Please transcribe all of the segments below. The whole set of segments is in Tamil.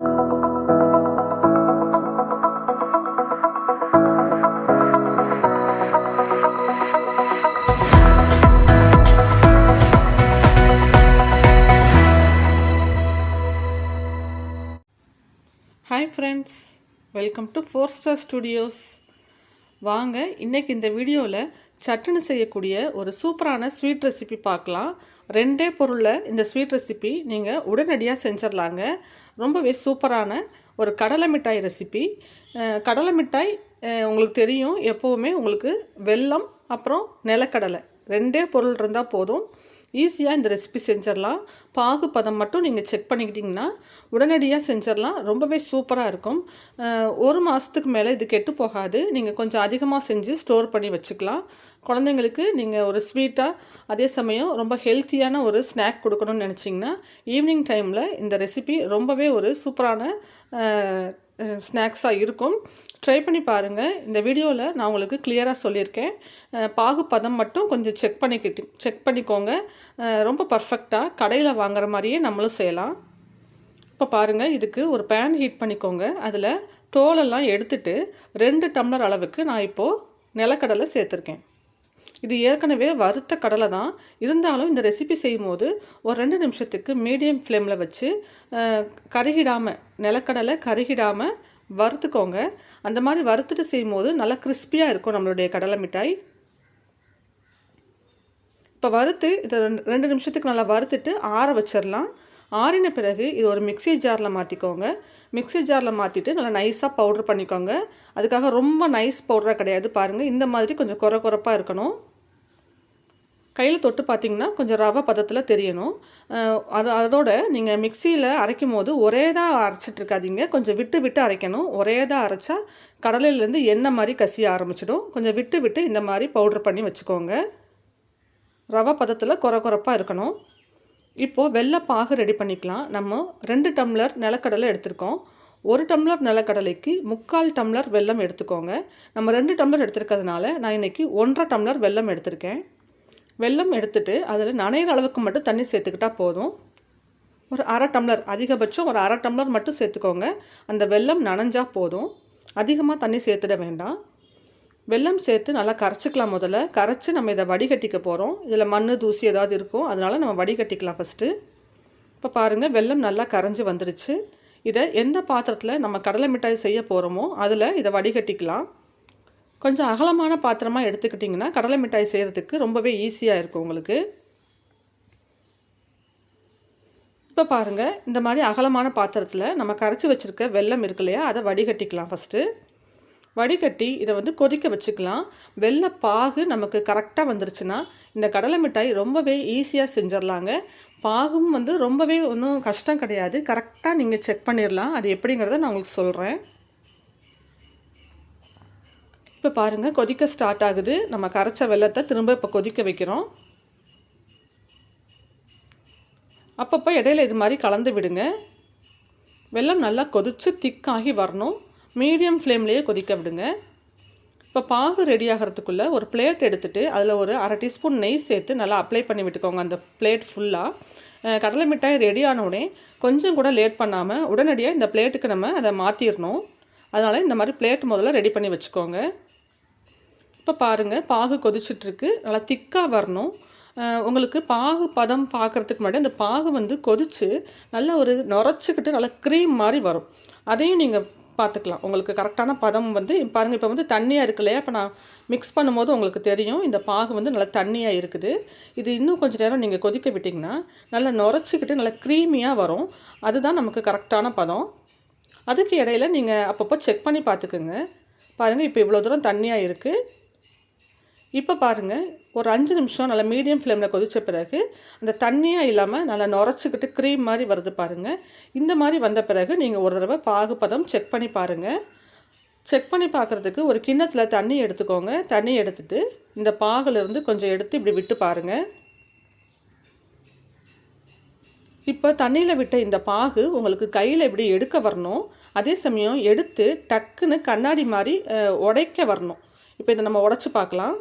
Hi friends, welcome to 4 star studios. வாங்க இன்றைக்கி இந்த வீடியோவில் சட்டுன்னு செய்யக்கூடிய ஒரு சூப்பரான ஸ்வீட் ரெசிபி பார்க்கலாம். 2 பொருளில் இந்த ஸ்வீட் ரெசிபி நீங்கள் உடனடியாக செஞ்சிடலாங்க. ரொம்பவே சூப்பரான ஒரு கடலை மிட்டாய் ரெசிபி. கடலை மிட்டாய் உங்களுக்கு தெரியும், எப்போவுமே உங்களுக்கு வெல்லம் அப்புறம் நிலக்கடலை 2 பொருள் இருந்தால் போதும், ஈஸியாக இந்த ரெசிபி செஞ்சிடலாம். பாகு பதம் மட்டும் நீங்கள் செக் பண்ணிக்கிட்டிங்கன்னா உடனடியாக செஞ்சிடலாம். ரொம்பவே சூப்பராக இருக்கும். 1 மாதத்துக்கு மேலே இது கெட்டு போகாது. நீங்கள் கொஞ்சம் அதிகமாக செஞ்சு ஸ்டோர் பண்ணி வச்சுக்கலாம். குழந்தைங்களுக்கு நீங்கள் ஒரு ஸ்வீட்டாக, அதே சமயம் ரொம்ப ஹெல்த்தியான ஒரு ஸ்நாக் கொடுக்கணும்னு நினச்சிங்கன்னா ஈவினிங் டைமில் இந்த ரெசிபி ரொம்பவே ஒரு சூப்பரான ஸ்நாக்ஸாக இருக்கும். ட்ரை பண்ணி பாருங்கள். இந்த வீடியோவில் நான் உங்களுக்கு கிளியராக சொல்லியிருக்கேன். பாகு பதம் மட்டும் கொஞ்சம் செக் பண்ணிக்கோங்க. ரொம்ப பர்ஃபெக்டாக கடையில் வாங்குற மாதிரியே நம்மளும் செய்யலாம். இப்போ பாருங்கள், இதுக்கு ஒரு பேன் ஹீட் பண்ணிக்கோங்க. அதில் தோலெல்லாம் எடுத்துட்டு 2 டம்ளர் அளவுக்கு நான் இப்போது நிலக்கடலை சேர்த்துருக்கேன். இது ஏற்கனவே வறுத்த கடலை தான், இருந்தாலும் இந்த ரெசிபி செய்யும்போது ஒரு 2 நிமிஷத்துக்கு மீடியம் ஃப்ளேமில் வச்சு கருகிடாமல், நிலக்கடலை கருகிடாமல் வறுத்துக்கோங்க. அந்த மாதிரி வறுத்துட்டு செய்யும்போது நல்லா கிறிஸ்பியாக இருக்கும் நம்மளுடைய கடலை மிட்டாய். இப்போ வறுத்து இதை 2 நிமிஷத்துக்கு நல்லா வறுத்துட்டு ஆற வச்சிடலாம். ஆறின பிறகு இது ஒரு மிக்ஸி ஜாரில் மாற்றிக்கோங்க. மிக்ஸி ஜாரில் மாற்றிட்டு நல்லா நைஸாக பவுட்ரு பண்ணிக்கோங்க. அதுக்காக ரொம்ப நைஸ் பவுடராக கிடையாது. பாருங்கள், இந்த மாதிரி கொஞ்சம் குறப்பாக இருக்கணும். கையில் தொட்டு பார்த்திங்கன்னா கொஞ்சம் ரவை பதத்தில் தெரியணும். அதோட நீங்கள் மிக்சியில் அரைக்கும் போது ஒரே தான் அரைச்சிட்ருக்காதீங்க, கொஞ்சம் விட்டு விட்டு அரைக்கணும். ஒரே தான் அரைச்சா கடலையிலேருந்து எண்ணெய் மாதிரி கசிய ஆரம்பிச்சிடும். கொஞ்சம் விட்டு விட்டு இந்த மாதிரி பவுட்ரு பண்ணி வச்சுக்கோங்க. ரவை பதத்தில் குறப்பாக இருக்கணும். இப்போது வெள்ளை பாகு ரெடி பண்ணிக்கலாம். நம்ம 2 டம்ளர் நிலக்கடலை எடுத்துருக்கோம். 1 டம்ளர் நிலக்கடலைக்கு 3/4 டம்ளர் வெல்லம் எடுத்துக்கோங்க. நம்ம 2 டம்ளர் எடுத்துருக்கிறதுனால நான் இன்றைக்கி 1.5 டம்ளர் வெல்லம் எடுத்திருக்கேன். வெல்லம் எடுத்துகிட்டு அதில் நனைகிற அளவுக்கு மட்டும் தண்ணி சேர்த்துக்கிட்டால் போதும். ஒரு 1/2 டம்ளர், அதிகபட்சம் ஒரு 1/2 டம்ளர் மட்டும் சேர்த்துக்கோங்க. அந்த வெல்லம் நனைஞ்சால் போதும், அதிகமாக தண்ணி சேர்த்துட வேண்டாம். வெல்லம் சேர்த்து நல்லா கரைச்சிக்கலாம். முதல்ல கரைச்சி நம்ம இதை வடிகட்டிக்க போகிறோம். இதில் மண் தூசி ஏதாவது இருக்கும், அதனால் நம்ம வடிகட்டிக்கலாம் ஃபஸ்ட்டு. இப்போ பாருங்கள், வெல்லம் நல்லா கரைஞ்சி வந்துடுச்சு. இதை எந்த பாத்திரத்தில் நம்ம கடலை மிட்டாய் செய்ய போகிறோமோ அதில் இதை வடிகட்டிக்கலாம். கொஞ்சம் அகலமான பாத்திரமாக எடுத்துக்கிட்டிங்கன்னா கடலை மிட்டாய் செய்கிறதுக்கு ரொம்பவே ஈஸியாக இருக்கும் உங்களுக்கு. இப்போ பாருங்கள், இந்த மாதிரி அகலமான பாத்திரத்தில் நம்ம கரைச்சி வச்சுருக்க வெல்லம் இருக்கு இல்லையா, அதை வடிகட்டிக்கலாம். ஃபஸ்ட்டு வடிகட்டி இதை கொதிக்க வச்சுக்கலாம். வெள்ளை பாகு நமக்கு கரெக்டாக வந்துருச்சுன்னா இந்த கடலை மிட்டாய் ரொம்பவே ஈஸியாக செஞ்சிடலாங்க. பாகும் ரொம்பவே ஒன்றும் கஷ்டம் கிடையாது. கரெக்டாக நீங்கள் செக் பண்ணிடலாம். அது எப்படிங்கிறத நான் உங்களுக்கு சொல்கிறேன். இப்போ பாருங்கள், கொதிக்க ஸ்டார்ட் ஆகுது. நம்ம கரைச்ச வெல்லத்தை திரும்ப இப்போ கொதிக்க வைக்கிறோம். அப்பப்போ இடையில இது மாதிரி கலந்து விடுங்க. வெல்லம் நல்லா கொதித்து திக்காகி வரணும். மீடியம் ஃப்ளேம்லேயே கொதிக்க விடுங்க. இப்போ பாகு ரெடி ஆகிறதுக்குள்ளே ஒரு பிளேட் எடுத்துகிட்டு அதில் ஒரு 1/2 டீஸ்பூன் நெய் சேர்த்து நல்லா அப்ளை பண்ணி விட்டுக்கோங்க அந்த பிளேட் ஃபுல்லாக. கடலை மிட்டாய் ரெடி ஆனவுடனே கொஞ்சம் கூட லேட் பண்ணாமல் உடனடியாக இந்த பிளேட்டுக்கு நம்ம அதை மாற்றிடணும். அதனால் இந்த மாதிரி பிளேட் முதல்ல ரெடி பண்ணி வச்சுக்கோங்க. இப்போ பாருங்கள், பாகு கொதிச்சிட்ருக்கு, நல்லா திக்காக வரணும். உங்களுக்கு பாகு பதம் பார்க்குறதுக்கு முன்னாடி அந்த பாகு கொதித்து நல்லா ஒரு நுரைச்சிக்கிட்டு நல்லா க்ரீம் மாதிரி வரும். அதையும் நீங்கள் பார்த்துக்கலாம். உங்களுக்கு கரெக்டான பதம் பாருங்கள், இப்போ தண்ணியாக இருக்கு இல்லையா, இப்போ நான் மிக்ஸ் பண்ணும்போது உங்களுக்கு தெரியும் இந்த பாகு நல்லா தண்ணியாக இருக்குது. இது இன்னும் கொஞ்சம் நேரம் நீங்கள் கொதிக்க விட்டிங்கன்னா நல்லா நுரைச்சிக்கிட்டு நல்லா க்ரீமியாக வரும். அதுதான் நமக்கு கரெக்டான பதம். அதுக்கு இடையில நீங்கள் அப்பப்போ செக் பண்ணி பார்த்துக்குங்க. பாருங்கள், இப்போ இவ்வளோ தூரம் தண்ணியாக இருக்குது. இப்போ பாருங்கள், ஒரு 5 நிமிஷம் நல்லா மீடியம் ஃப்ளேமில் கொதித்த பிறகு அந்த தண்ணியாக இல்லாமல் நல்லா நுரைச்சிக்கிட்டு க்ரீம் மாதிரி வருது பாருங்கள். இந்த மாதிரி வந்த பிறகு நீங்கள் ஒரு தடவை பாகு பதம் செக் பண்ணி பாருங்கள். செக் பண்ணி பார்க்குறதுக்கு ஒரு கிண்ணத்தில் தண்ணி எடுத்துக்கோங்க. தண்ணி எடுத்துகிட்டு இந்த பாகுலேருந்து கொஞ்சம் எடுத்து இப்படி விட்டு பாருங்கள். இப்போ தண்ணியில் விட்ட இந்த பாகு உங்களுக்கு கையில் இப்படி எடுக்க வரணும். அதே சமயம் எடுத்து டக்குன்னு கண்ணாடி மாதிரி உடைக்க வரணும். இப்போ இதை நம்ம உடைச்சி பார்க்கலாம்.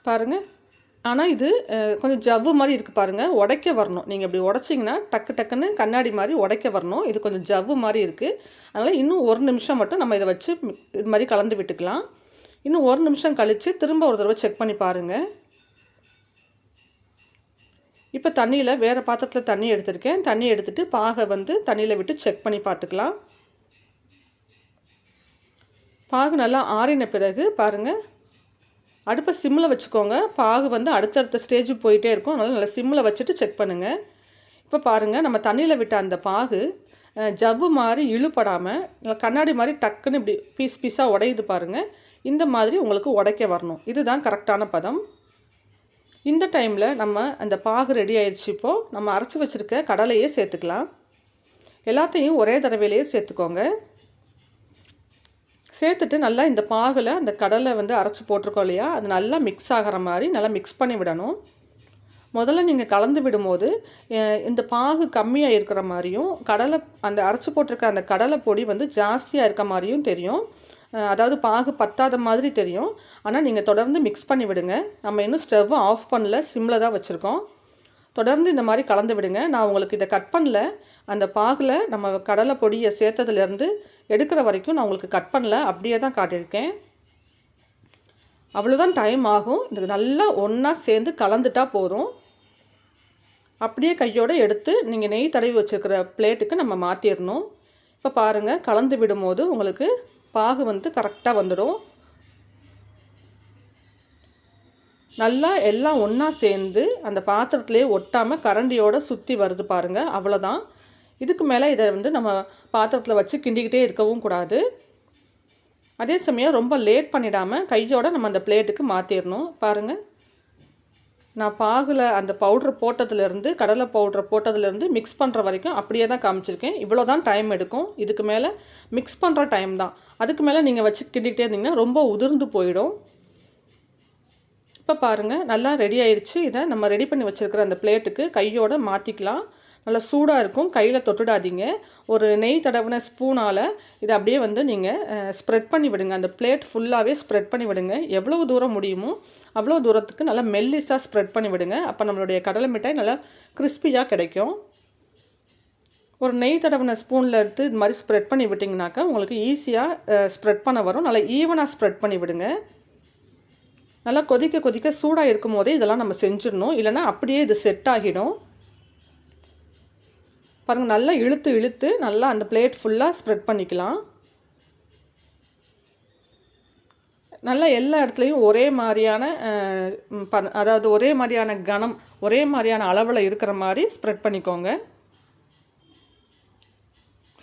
பாருங்கள், ஆனால் இது கொஞ்சம் ஜவ்வு மாதிரி இருக்குது பாருங்கள், உடைக்க வரணும். நீங்கள் இப்படி உடச்சிங்கன்னா டக்கு டக்குன்னு கண்ணாடி மாதிரி உடைக்க வரணும். இது கொஞ்சம் ஜவ்வு மாதிரி இருக்குது. அதனால் இன்னும் 1 நிமிஷம் மட்டும் நம்ம இதை வச்சு இது மாதிரி கலந்து விட்டுக்கலாம். இன்னும் 1 நிமிஷம் கழித்து திரும்ப ஒரு தடவை செக் பண்ணி பாருங்கள். இப்போ தண்ணியில் வேறு பாத்திரத்தில் தண்ணி எடுத்துருக்கேன். தண்ணி எடுத்துகிட்டு பாகை வந்து தண்ணியில் விட்டு செக் பண்ணி பார்த்துக்கலாம். பாகு நல்லா ஆறின பிறகு பாருங்கள், அடுப்பை சிம்மில் வச்சுக்கோங்க. பாகு வந்து அடுத்தடுத்த ஸ்டேஜுக்கு போயிட்டே இருக்கும். அதனால் நல்லா சிம்மில் வச்சுட்டு செக் பண்ணுங்கள். இப்போ பாருங்கள், நம்ம தண்ணியில் விட்ட அந்த பாகு ஜவ்வு மாதிரி இழுபடாமல் கண்ணாடி மாதிரி டக்குன்னு இப்படி பீஸ் பீஸாக உடையுது பாருங்கள். இந்த மாதிரி உங்களுக்கு உடைக்க வரணும். இதுதான் கரெக்டான பதம். இந்த டைமில் நம்ம அந்த பாகு ரெடி ஆயிடுச்சு. இப்போது நம்ம அரைச்சி வச்சுருக்க கடலையே சேர்த்துக்கலாம். எல்லாத்தையும் ஒரே தடவையிலேயே சேர்த்துக்கோங்க. சேர்த்துட்டு நல்லா இந்த பாகில் அந்த கடலை வந்து அரைச்சி போட்டிருக்கோம் இல்லையா, அது நல்லா மிக்ஸ் ஆகிற மாதிரி நல்லா மிக்ஸ் பண்ணி விடணும். முதல்ல நீங்கள் கலந்து விடும்போது இந்த பாகு கம்மியாக இருக்கிற மாதிரியும் கடலை அந்த அரைச்சி போட்டிருக்க அந்த கடலை பொடி வந்து ஜாஸ்தியாக இருக்க மாதிரியும் தெரியும். அதாவது பாகு பத்தாத மாதிரி தெரியும். ஆனால் நீங்கள் தொடர்ந்து மிக்ஸ் பண்ணி விடுங்க. நம்ம இன்னும் ஸ்டவ்வை ஆஃப் பண்ணல, சிம்மில் தான் வச்சுருக்கோம். தொடர்ந்து இந்த மாதிரி கலந்து விடுங்க. நான் உங்களுக்கு இதை கட் பண்ணல, அந்த பாகில் நம்ம கடலை பொடியை சேர்த்ததுலேருந்து எடுக்கிற வரைக்கும் நான் உங்களுக்கு கட் பண்ணல, அப்படியே தான் காட்டியிருக்கேன். அவ்வளோதான் டைம் ஆகும். இது நல்லா ஒன்றா சேர்ந்து கலந்துட்டா போதும். அப்படியே கையோடு எடுத்து நீங்கள் நெய் தடவி வச்சுருக்கிற பிளேட்டுக்கு நம்ம மாற்றிடணும். இப்போ பாருங்கள், கலந்து விடும்போது உங்களுக்கு பாகு வந்து கரெக்டாக வந்துடும். நல்லா எல்லாம் ஒன்றா சேர்ந்து அந்த பாத்திரத்துலேயே ஒட்டாமல் கரண்டியோடு சுற்றி வருது பாருங்கள். அவ்வளோதான். இதுக்கு மேலே இதை வந்து நம்ம பாத்திரத்தில் வச்சு கிண்டிக்கிட்டே இருக்கவும் கூடாது. அதே சமயம் ரொம்ப லேட் பண்ணிடாமல் கையோடு நம்ம அந்த பிளேட்டுக்கு மாற்றிடணும். பாருங்கள், நான் பாகில் அந்த பவுட்ரு போட்டதுலேருந்து கடலை பவுட்ரு போட்டதுலேருந்து மிக்ஸ் பண்ணுற வரைக்கும் அப்படியே தான் காமிச்சிருக்கேன். இவ்வளோ தான் டைம் எடுக்கும். இதுக்கு மேலே மிக்ஸ் பண்ணுற டைம் தான். அதுக்கு மேலே நீங்கள் வச்சு கிண்டிக்கிட்டே இருந்தீங்கன்னா ரொம்ப உதிர்ந்து போயிடும். இப்போ பாருங்கள், நல்லா ரெடி ஆயிடுச்சு. இதை நம்ம ரெடி பண்ணி வச்சுருக்கிற அந்த பிளேட்டுக்கு கையோடு மாற்றிக்கலாம். நல்லா சூடாக இருக்கும், கையில் தொட்டுடாதீங்க. ஒரு நெய் தடவின ஸ்பூனால் இதை அப்படியே வந்து நீங்கள் ஸ்ப்ரெட் பண்ணி விடுங்க. அந்த பிளேட் ஃபுல்லாகவே ஸ்ப்ரெட் பண்ணி விடுங்க. எவ்வளோ தூரம் முடியுமோ அவ்வளோ தூரத்துக்கு நல்லா மெல்லிஸாக ஸ்ப்ரெட் பண்ணி விடுங்க. அப்போ நம்மளுடைய கடலை மிட்டாய் நல்லா கிறிஸ்பியாக கிடைக்கும். ஒரு நெய் தடவின ஸ்பூனில் எடுத்து இது மாதிரி ஸ்ப்ரெட் பண்ணி விட்டிங்கனாக்கா உங்களுக்கு ஈஸியாக ஸ்ப்ரெட் பண்ண வரும். நல்லா ஈவனாக ஸ்ப்ரெட் பண்ணி விடுங்க. நல்லா கொதிக்க கொதிக்க சூடாக இருக்கும் போதே இதெல்லாம் நம்ம செஞ்சிடணும், இல்லைனா அப்படியே இது செட் ஆகிடும். பாருங்கள், நல்லா இழுத்து இழுத்து நல்லா அந்த பிளேட் ஃபுல்லாக ஸ்ப்ரெட் பண்ணிக்கலாம். நல்லா எல்லா இடத்துலையும் ஒரே மாதிரியான அதாவது ஒரே மாதிரியான கனம், ஒரே மாதிரியான அளவில் இருக்கிற மாதிரி ஸ்ப்ரெட் பண்ணிக்கோங்க.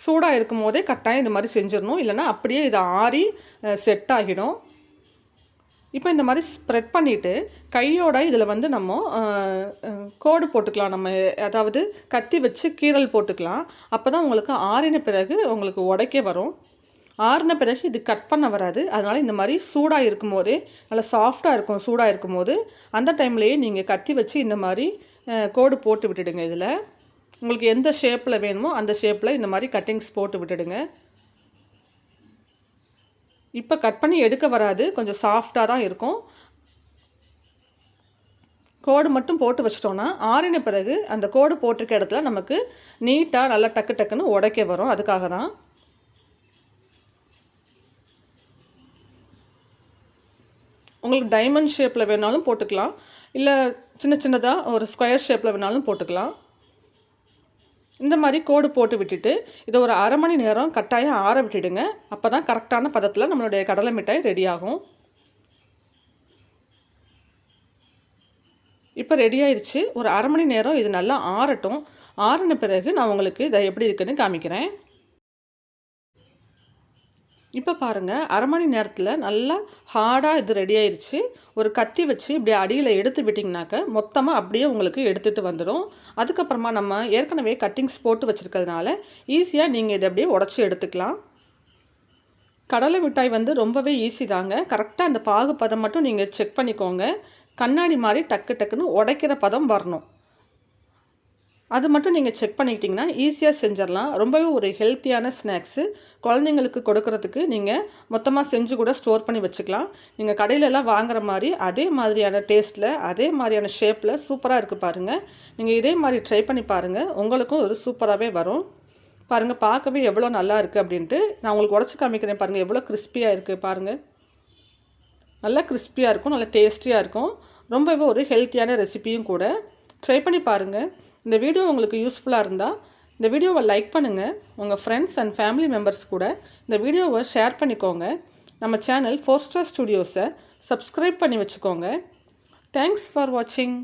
சூடாக இருக்கும் போதே கட்டாயம் இந்த மாதிரி செஞ்சிடணும், இல்லைனா அப்படியே இது ஆறி செட் ஆகிடும். இப்போ இந்த மாதிரி ஸ்ப்ரெட் பண்ணிவிட்டு கையோட இதில் வந்து நம்ம கோடு போட்டுக்கலாம். நம்ம அதாவது கத்தி வச்சு கீறல் போட்டுக்கலாம். அப்போ தான் உங்களுக்கு ஆறின பிறகு உங்களுக்கு உடைக்க வரும். ஆறின பிறகு இது கட் பண்ண வராது. அதனால் இந்த மாதிரி சூடாக இருக்கும் போதே நல்லா சாஃப்டாக இருக்கும். சூடாக இருக்கும் போது அந்த டைம்லேயே நீங்கள் கத்தி வச்சு இந்த மாதிரி கோடு போட்டு விட்டுடுங்க. இதில் உங்களுக்கு எந்த ஷேப்பில் வேணுமோ அந்த ஷேப்பில் இந்த மாதிரி கட்டிங்ஸ் போட்டு விட்டுடுங்க. இப்போ கட் பண்ணி எடுக்க வராது, கொஞ்சம் சாஃப்டாக தான் இருக்கும். கோடு மட்டும் போட்டு வச்சிட்டோன்னா ஆறின பிறகு அந்த கோடு போட்டிருக்க இடத்துல நமக்கு நீட்டாக நல்லா டக்கு டக்குன்னு உடைக்க வரும். அதுக்காக தான். உங்களுக்கு டைமண்ட் ஷேப்பில் வேணாலும் போட்டுக்கலாம், இல்லை சின்ன சின்னதாக ஒரு ஸ்கொயர் ஷேப்பில் வேணாலும் போட்டுக்கலாம். இந்த மாதிரி கோடு போட்டு விட்டுட்டு இதை ஒரு அரை மணி நேரம் கட்டாயம் ஆற விட்டுடுங்க. அப்போ தான் கரெக்டான பதத்தில் நம்மளுடைய கடலை மிட்டாய் ரெடி ஆகும். இப்போ ரெடி ஆயிடுச்சு. ஒரு அரை மணி நேரம் இது நல்லா ஆறட்டும். ஆறின பிறகு நான் உங்களுக்கு இதை எப்படி இருக்குன்னு காமிக்கிறேன். இப்போ பாருங்கள், அரை மணி நேரத்தில் நல்லா ஹார்டாக இது ரெடி ஆயிடுச்சு. ஒரு கத்தி வச்சு இப்படி அடியில் எடுத்து விட்டிங்கனாக்க மொத்தமாக அப்படியே உங்களுக்கு எடுத்துகிட்டு வந்துடும். அதுக்கப்புறமா நம்ம ஏற்கனவே கட்டிங்ஸ் போட்டு வச்சுருக்கிறதுனால ஈஸியாக நீங்கள் இதை அப்படியே உடச்சி எடுத்துக்கலாம். கடலை மிட்டாய் வந்து ரொம்பவே ஈஸி தாங்க. கரெக்டாக அந்த பாகு பதம் மட்டும் நீங்கள் செக் பண்ணிக்கோங்க. கண்ணாடி மாதிரி டக்கு டக்குன்னு உடைக்கிற பதம் வரணும். அது மட்டும் நீங்கள் செக் பண்ணிக்கிட்டிங்கன்னா ஈஸியாக செஞ்சிடலாம். ரொம்பவே ஒரு ஹெல்த்தியான ஸ்நாக்ஸு. குழந்தைங்களுக்கு கொடுக்கறதுக்கு நீங்கள் மொத்தமாக செஞ்சு கூட ஸ்டோர் பண்ணி வச்சுக்கலாம். நீங்கள் கடையிலலாம் வாங்குற மாதிரி அதே மாதிரியான டேஸ்ட்டில், அதே மாதிரியான ஷேப்பில் சூப்பராக இருக்குது பாருங்கள். நீங்கள் இதே மாதிரி ட்ரை பண்ணி பாருங்கள். உங்களுக்கும் ஒரு சூப்பராகவே வரும். பாருங்கள், பார்க்கவே எவ்வளோ நல்லா இருக்குது அப்படின்ட்டு. நான் உங்களுக்கு உடச்சி காமிக்கிறேன் பாருங்கள், எவ்வளோ கிறிஸ்பியாக இருக்குது பாருங்கள். நல்லா கிறிஸ்பியாக இருக்கும், நல்லா டேஸ்டியாக இருக்கும். ரொம்பவே ஒரு ஹெல்த்தியான ரெசிபியும் கூட. ட்ரை பண்ணி பாருங்கள். இந்த வீடியோ உங்களுக்கு யூஸ்ஃபுல்லாக இருந்தால் இந்த வீடியோவை லைக் பண்ணுங்கள். உங்கள் ஃப்ரெண்ட்ஸ் அண்ட் ஃபேமிலி மெம்பர்ஸ் கூட இந்த வீடியோவை ஷேர் பண்ணிக்கோங்க. நம்ம சேனல் 4 Star Studiosஸை சப்ஸ்கிரைப் பண்ணி வச்சுக்கோங்க. தேங்க்ஸ் ஃபார் வாட்சிங்.